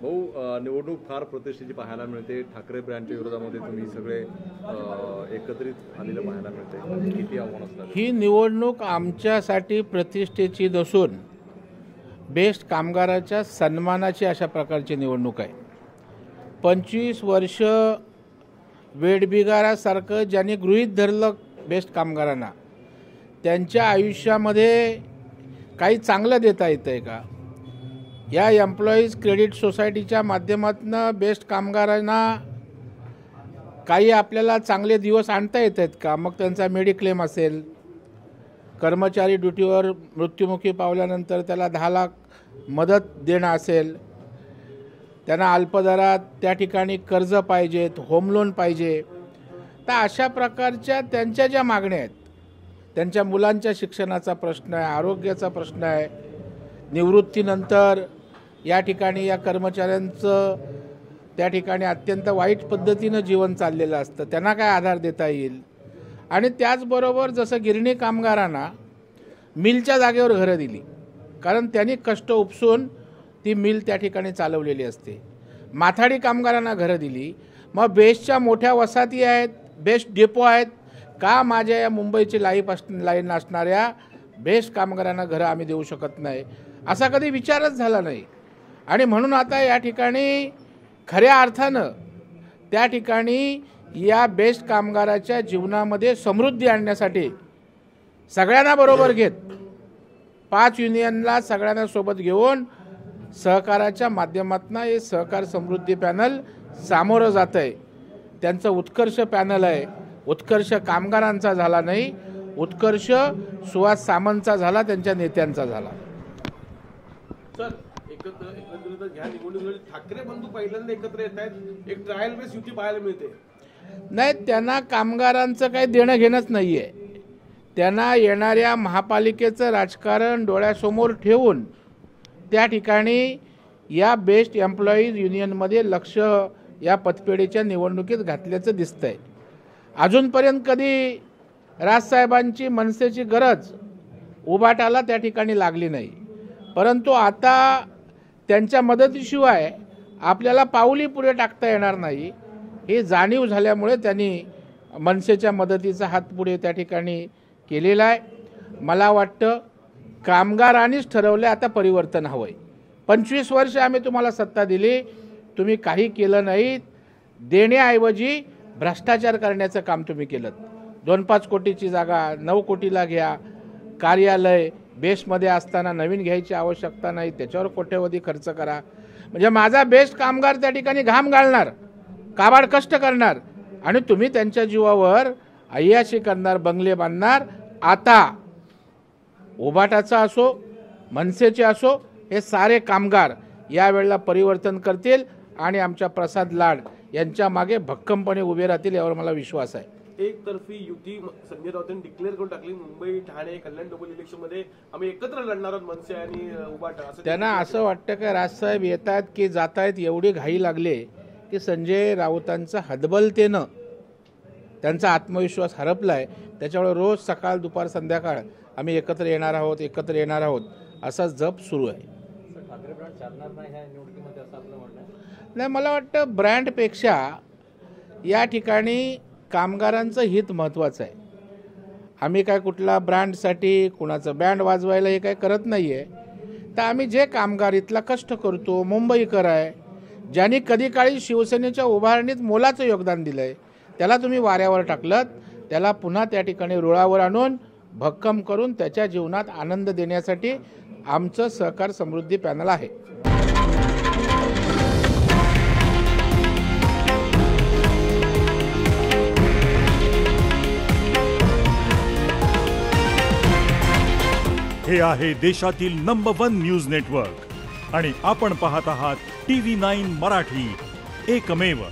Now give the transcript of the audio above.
भाऊ, निवडणूक फार प्रतिष्ठेची पाहायला मिळते. ठाकरे ब्रँडच्या विरोधामध्ये तुम्ही सगळे एकत्रित आलेलं पाहायला मिळते. किती आव्हान असणार? ही निवडणूक आमच्यासाठी प्रतिष्ठेची नसून बेस्ट कामगाराच्या सन्मानाची अशा प्रकारची निवडणूक आहे. 25 वर्ष वेठबिगारासारखं ज्यांनी गृहीत धरलं बेस्ट कामगारांना, त्यांच्या आयुष्यामध्ये काही चांगलं देता येतं आहे का? या एम्प्लॉईज क्रेडिट सोसायटीच्या माध्यमातून बेस्ट कामगारांना काही आपल्याला चांगले दिवस आणता येत आहेत का? मग त्यांचा मेडिक्लेम असेल, कर्मचारी ड्युटीवर मृत्युमुखी पावल्यानंतर त्याला 10 लाख मदत देणं असेल, त्यांना अल्पदरात त्या ठिकाणी कर्ज पाहिजेत, होम लोन पाहिजे. तर अशा प्रकारच्या त्यांच्या ज्या मागण्या आहेत, त्यांच्या मुलांच्या शिक्षणाचा प्रश्न आहे, आरोग्याचा प्रश्न आहे, निवृत्तीनंतर या ठिकाणी या कर्मचाऱ्यांचं त्या ठिकाणी अत्यंत वाईट पद्धतीनं जीवन चाललेलं असतं, त्यांना काय आधार देता येईल. आणि त्याचबरोबर जसं गिरणी कामगारांना मिलच्या जागेवर घरं दिली, कारण त्यांनी कष्ट उपसून ती मिल त्या ठिकाणी चालवलेली असते. माथाडी कामगारांना घरं दिली. मग बेस्टच्या मोठ्या वसाहती आहेत, बेस्ट डेपो आहेत, का माझ्या या मुंबईची लाईन असणाऱ्या बेस्ट कामगारांना घरं आम्ही देऊ शकत नाही? असा कधी विचारच झाला नाही. आणि म्हणून आता या ठिकाणी खऱ्या अर्थानं त्या ठिकाणी या बेस्ट कामगाराच्या जीवनामध्ये समृद्धी आणण्यासाठी सगळ्यांना बरोबर घेत 5 युनियनला सगळ्यांना सोबत घेऊन सहकाराच्या माध्यमातून हे सहकार समृद्धी पॅनल सामोरं जात आहे. त्यांचं उत्कर्ष पॅनल आहे. उत्कर्ष कामगारांचा झाला नाही, उत्कर्ष सुहास सामंतचा झाला, त्यांच्या नेत्यांचा झाला. सर, एकत्रित ह्या निवडणुकीमध्ये ठाकरे बंधू पहिल्यांदा एकत्र येत आहेत. एक ट्रायल बेस युती पाहायला मिळते. नाही, त्यांना कामगारांचं काही देणं घेणंच नाही आहे. त्यांना येणाऱ्या महापालिकेचं राजकारण डोळ्यासमोर ठेवून त्या ठिकाणी या बेस्ट एम्प्लॉईज युनियनमध्ये लक्ष या पतपेढीच्या निवडणुकीत घातल्याचं दिसतंय. अजूनपर्यंत कधी राजसाहेबांची मनसेची गरज उभाटाला त्या ठिकाणी लागली नाही, परंतु आता त्यांच्या मदतीशिवाय आपल्याला पाऊली पुढे टाकता येणार नाही हे जाणीव झाल्यामुळे त्यांनी मनसेच्या मदतीचा हात पुढे त्या ठिकाणी केलेला आहे. मला वाटतं कामगारांनीच ठरवलं आता परिवर्तन हवं आहे. 25 वर्ष आम्ही तुम्हाला सत्ता दिली, तुम्ही काही केलं नाहीत. देण्याऐवजी भ्रष्टाचार करण्याचं काम तुम्ही केलं. 2-5 कोटीची जागा 9 कोटीला घ्या. कार्यालय बेस्टमध्ये असताना नवीन घ्यायची आवश्यकता नाही, त्याच्यावर कोट्यवधी खर्च करा. म्हणजे माझा बेस्ट कामगार त्या ठिकाणी घाम घालणार, काबाड कष्ट करणार, आणि तुम्ही त्यांच्या जीवावर अय्याशी करणार, बंगले बांधणार. आता उभाटाचा असो, मनसेचे असो, हे सारे कामगार यावेळेला परिवर्तन करतील आणि आमच्या प्रसाद लाड यांच्या मागे भक्कमपणे उभे राहतील, यावर मला विश्वास आहे. एकतर्फी युती संजय राऊतांनी डिक्लेअर करून टाकली. मुंबई, ठाणे, कल्याण डोंबिवली इलेक्शनमध्ये आम्ही एकत्र लढणार आहोत, मनसे आणि उभाटा. त्यांना असं वाटतं की राजसाहेब येत आहेत की जात आहेत, एवढी घाई लागले की संजय राऊतांचं हतबलतेनं त्यांचा आत्मविश्वास हरपला आहे. त्याच्यामुळे रोज सकाळ, दुपार, संध्याकाळ आम्ही एकत्र येणार आहोत, एकत्र येणार आहोत असा जप सुरू आहे. नाही, मला वाटतं ब्रँडपेक्षा या ठिकाणी कामगारांचं हित महत्त्वाचं आहे. आम्ही काय कुठला ब्रँडसाठी कुणाचं बँड वाजवायला हे काय करत नाही आहे. तर आम्ही जे कामगार इथला कष्ट करतो, मुंबईकर आहे, ज्यांनी कधी काळी शिवसेनेच्या उभारणीत मोलाचं योगदान दिलं आहे, त्याला तुम्ही वाऱ्यावर टाकलं, त्याला पुन्हा त्या ठिकाणी रुळावर आणून भक्कम करून त्याच्या जीवनात आनंद देण्यासाठी आमचं सहकार समृद्धी पॅनल आहे. हे आहे देशातील नंबर 1 न्यूज नेटवर्क आणि आपण पाहत आहात TV9 मराठी, एकमेव.